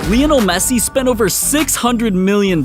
Lionel Messi spent over $600 million.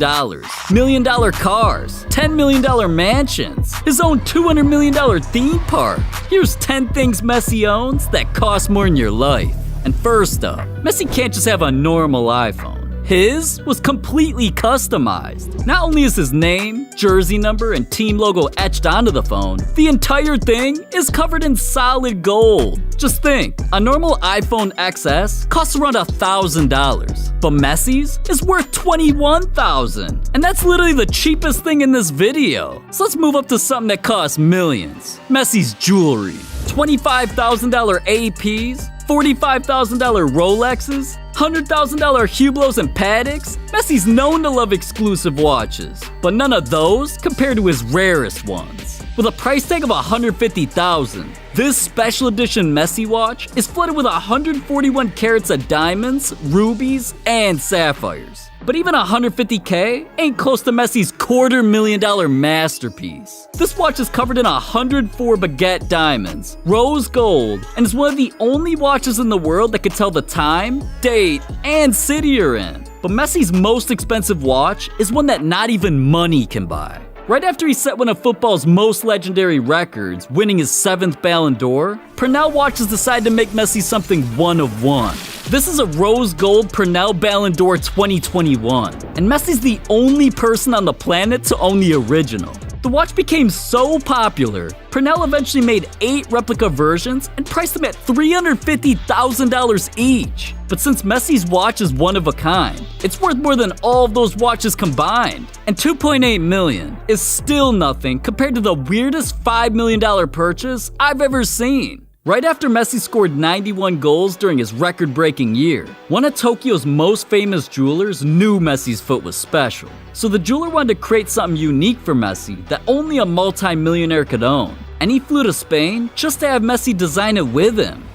Million-dollar cars, $10 million mansions, his own $200 million theme park. Here's 10 things Messi owns that cost more than your life. And first up, Messi can't just have a normal iPhone. His was completely customized. Not only is his name, jersey number, and team logo etched onto the phone, the entire thing is covered in solid gold. Just think, a normal iPhone XS costs around $1,000, but Messi's is worth $21,000. And that's literally the cheapest thing in this video. So let's move up to something that costs millions. Messi's jewelry. $25,000 APs, $45,000 Rolexes, $100,000 Hublots and Patek's. Messi's known to love exclusive watches, but none of those compare to his rarest ones. With a price tag of $150,000, this special edition Messi watch is flooded with 141 carats of diamonds, rubies, and sapphires. But even $150K ain't close to Messi's $250,000 masterpiece. This watch is covered in 104 baguette diamonds, rose gold, and is one of the only watches in the world that can tell the time, date, and city you're in. But Messi's most expensive watch is one that not even money can buy. Right after he set one of football's most legendary records, winning his 7th Ballon d'Or, Pernell Watches decided to make Messi something one of one. This is a rose gold Pernell Ballon d'Or 2021, and Messi's the only person on the planet to own the original. The watch became so popular, Pernell eventually made 8 replica versions and priced them at $350,000 each. But since Messi's watch is one of a kind, it's worth more than all of those watches combined. And $2.8 million is still nothing compared to the weirdest $5 million purchase I've ever seen. Right after Messi scored 91 goals during his record-breaking year, one of Tokyo's most famous jewelers knew Messi's foot was special. So the jeweler wanted to create something unique for Messi that only a multi-millionaire could own. And he flew to Spain just to have Messi design it with him.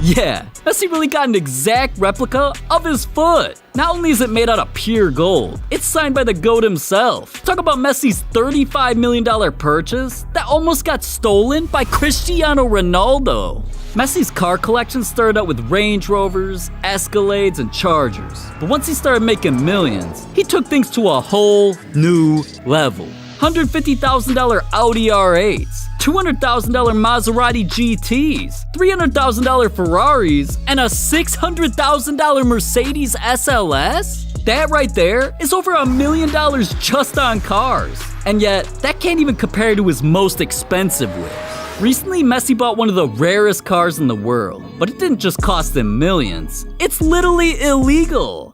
Yeah, Messi really got an exact replica of his foot. Not only is it made out of pure gold, it's signed by the GOAT himself. Talk about Messi's $35 million purchase that almost got stolen by Cristiano Ronaldo. Messi's car collection started out with Range Rovers, Escalades, and Chargers. But once he started making millions, he took things to a whole new level. $150,000 Audi R8s, $200,000 Maserati GTs, $300,000 Ferraris, and a $600,000 Mercedes SLS? That right there is over $1 million just on cars. And yet, that can't even compare to his most expensive whips. Recently, Messi bought one of the rarest cars in the world, but it didn't just cost him millions. It's literally illegal.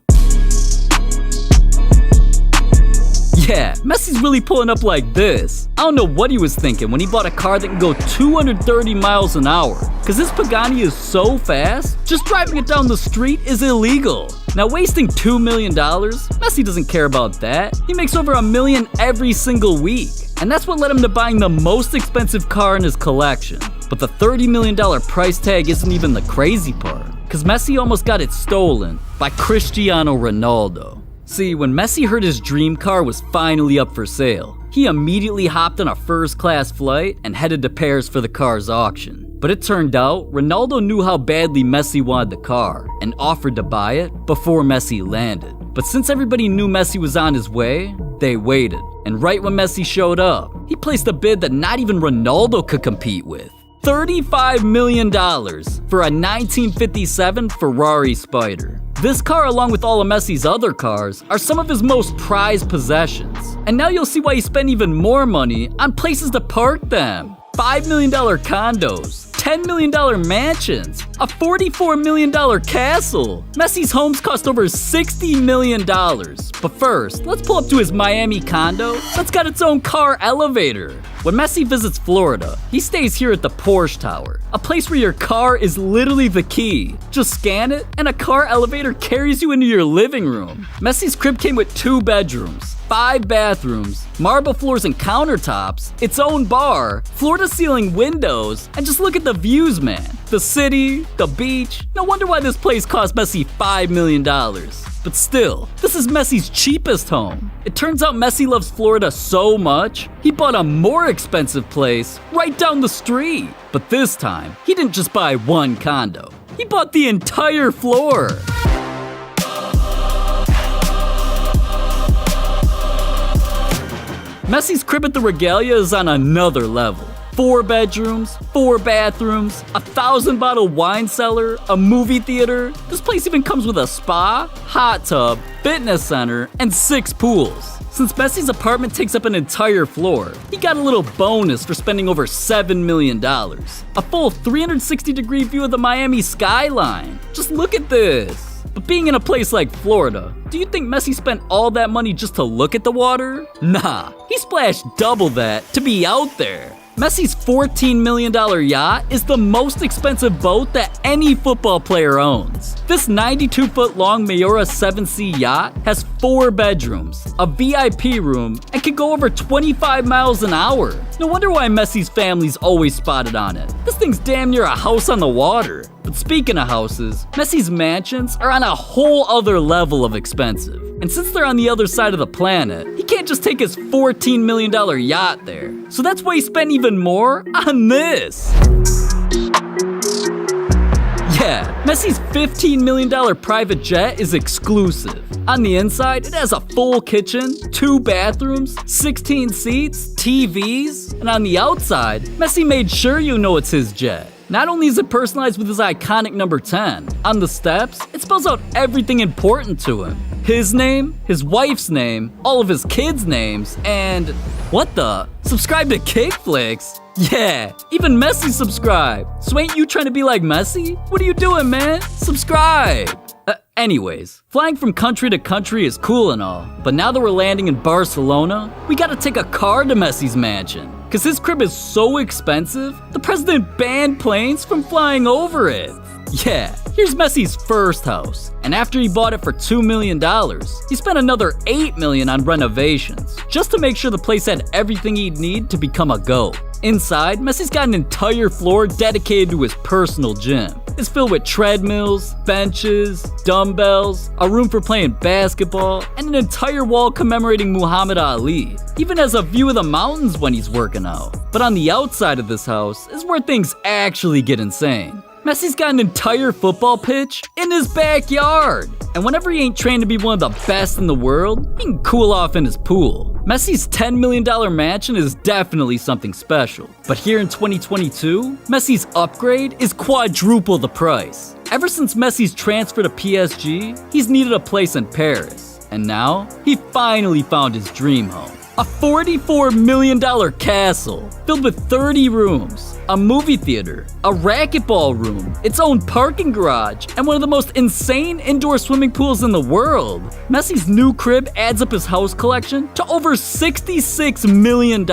Yeah, Messi's really pulling up like this. I don't know what he was thinking when he bought a car that can go 230 miles an hour. Cause this Pagani is so fast, just driving it down the street is illegal. Now wasting $2 million, Messi doesn't care about that. He makes over $1 million every single week. And that's what led him to buying the most expensive car in his collection. But the $30 million price tag isn't even the crazy part. Cause Messi almost got it stolen by Cristiano Ronaldo. See, when Messi heard his dream car was finally up for sale, he immediately hopped on a first-class flight and headed to Paris for the car's auction. But it turned out, Ronaldo knew how badly Messi wanted the car and offered to buy it before Messi landed. But since everybody knew Messi was on his way, they waited. And right when Messi showed up, he placed a bid that not even Ronaldo could compete with. $35 million for a 1957 Ferrari Spider. This car, along with all of Messi's other cars, are some of his most prized possessions. And now you'll see why he spent even more money on places to park them. $5 million condos, $10 million mansions, a $44 million castle. Messi's homes cost over $60 million. But first, let's pull up to his Miami condo that's got its own car elevator. When Messi visits Florida, he stays here at the Porsche Tower, a place where your car is literally the key. Just scan it, and a car elevator carries you into your living room. Messi's crib came with 2 bedrooms, 5 bathrooms, marble floors and countertops, its own bar, floor-to-ceiling windows, and just look at the views, man. The city, the beach. No wonder why this place cost Messi $5 million. But still, this is Messi's cheapest home. It turns out Messi loves Florida so much, he bought a more expensive place right down the street. But this time, he didn't just buy one condo. He He bought the entire floor. Messi's crib at the Regalia is on another level. 4 bedrooms, 4 bathrooms, a 1,000-bottle wine cellar, a movie theater. This place even comes with a spa, hot tub, fitness center, and 6 pools. Since Messi's apartment takes up an entire floor, he got a little bonus for spending over $7 million. A full 360-degree view of the Miami skyline. Just look at this. But being in a place like Florida, do you think Messi spent all that money just to look at the water? Nah, he splashed double that to be out there. Messi's $14 million yacht is the most expensive boat that any football player owns. This 92-foot-long Mayora 7C yacht has 4 bedrooms, a VIP room, and can go over 25 miles an hour. No wonder why Messi's family's always spotted on it. This thing's damn near a house on the water. But speaking of houses, Messi's mansions are on a whole other level of expensive. And since they're on the other side of the planet, he can't just take his $14 million yacht there. So that's why he spent even more on this. Yeah, Messi's $15 million private jet is exclusive. On the inside, it has a full kitchen, 2 bathrooms, 16 seats, TVs, and on the outside, Messi made sure you know it's his jet. Not only is it personalized with his iconic number 10, on the steps, it spells out everything important to him. His name, his wife's name, all of his kids' names, and what the? Subscribe to Kickflix? Yeah, even Messi subscribed. So ain't you trying to be like Messi? What are you doing, man? Subscribe! Anyways, flying from country to country is cool and all, but now that we're landing in Barcelona, we gotta take a car to Messi's mansion. Cause his crib is so expensive, the president banned planes from flying over it. Yeah, here's Messi's first house, and after he bought it for $2 million, he spent another $8 million on renovations, just to make sure the place had everything he'd need to become a GOAT. Inside, Messi's got an entire floor dedicated to his personal gym. It's filled with treadmills, benches, dumbbells, a room for playing basketball, and an entire wall commemorating Muhammad Ali. He even has a view of the mountains when he's working out. But on the outside of this house is where things actually get insane. Messi's got an entire football pitch in his backyard. And whenever he ain't trained to be one of the best in the world, he can cool off in his pool. Messi's $10 million mansion is definitely something special. But here in 2022, Messi's upgrade is quadruple the price. Ever since Messi's transfer to PSG, he's needed a place in Paris. And now, he finally found his dream home. A $44 million castle filled with 30 rooms, a movie theater, a racquetball room, its own parking garage, and one of the most insane indoor swimming pools in the world. Messi's new crib adds up his house collection to over $66 million.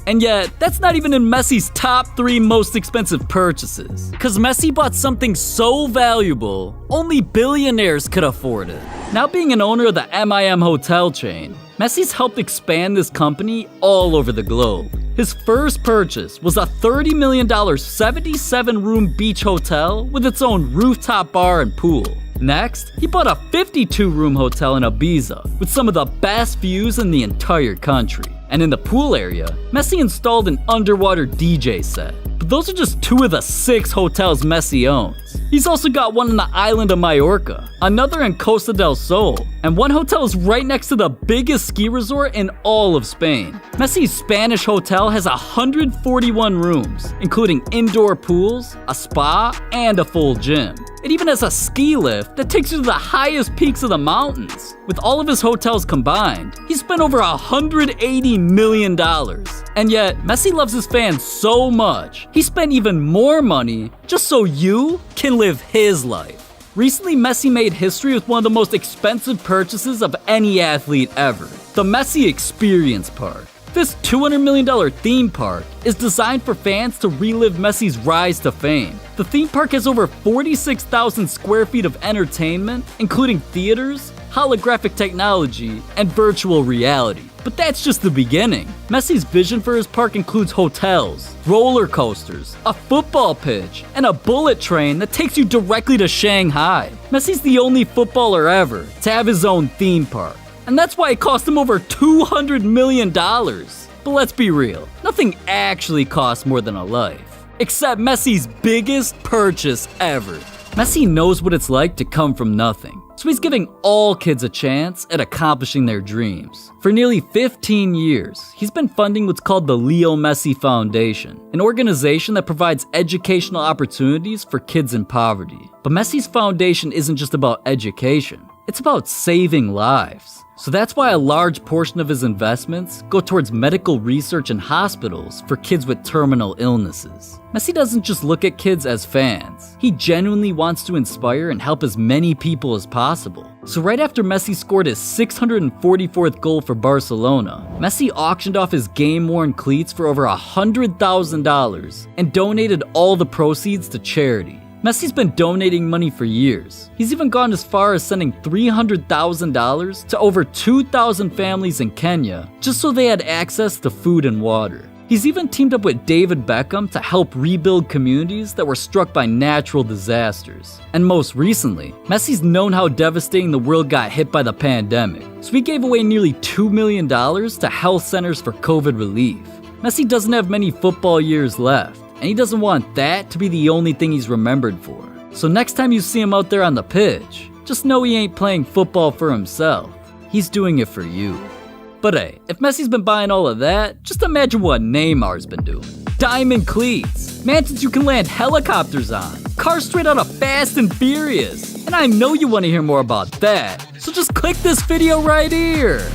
And yet, that's not even in Messi's top 3 most expensive purchases. Cause Messi bought something so valuable, only billionaires could afford it. Now being an owner of the MIM hotel chain, Messi's helped expand this company all over the globe. His first purchase was a $30 million 77-room beach hotel with its own rooftop bar and pool. Next, he bought a 52-room hotel in Ibiza with some of the best views in the entire country. And in the pool area, Messi installed an underwater DJ set. But those are just 2 of the 6 hotels Messi owns. He's also got one on the island of Mallorca, another in Costa del Sol, and one hotel is right next to the biggest ski resort in all of Spain. Messi's Spanish hotel has 141 rooms, including indoor pools, a spa, and a full gym. It even has a ski lift that takes you to the highest peaks of the mountains. With all of his hotels combined, he spent over $180 million. And yet, Messi loves his fans so much, he spent even more money just so you can live his life. Recently, Messi made history with one of the most expensive purchases of any athlete ever, the Messi Experience Park. This $200 million theme park is designed for fans to relive Messi's rise to fame. The theme park has over 46,000 square feet of entertainment, including theaters, holographic technology, and virtual reality. But that's just the beginning. Messi's vision for his park includes hotels, roller coasters, a football pitch, and a bullet train that takes you directly to Shanghai. Messi's the only footballer ever to have his own theme park. And that's why it cost him over $200 million. But let's be real, nothing actually costs more than a life. Except Messi's biggest purchase ever. Messi knows what it's like to come from nothing, so he's giving all kids a chance at accomplishing their dreams. For nearly 15 years, he's been funding what's called the Leo Messi Foundation, an organization that provides educational opportunities for kids in poverty. But Messi's foundation isn't just about education, it's about saving lives. So that's why a large portion of his investments go towards medical research in hospitals for kids with terminal illnesses. Messi doesn't just look at kids as fans. He genuinely wants to inspire and help as many people as possible. So right after Messi scored his 644th goal for Barcelona, Messi auctioned off his game-worn cleats for over $100,000 and donated all the proceeds to charity. Messi's been donating money for years. He's even gone as far as sending $300,000 to over 2,000 families in Kenya just so they had access to food and water. He's even teamed up with David Beckham to help rebuild communities that were struck by natural disasters. And most recently, Messi's known how devastating the world got hit by the pandemic, so he gave away nearly $2 million to health centers for COVID relief. Messi doesn't have many football years left, and he doesn't want that to be the only thing he's remembered for. So next time you see him out there on the pitch, just know he ain't playing football for himself. He's doing it for you. But hey, if Messi's been buying all of that, just imagine what Neymar's been doing. Diamond cleats, mansions you can land helicopters on, cars straight out of Fast and Furious. And I know you want to hear more about that, so just click this video right here.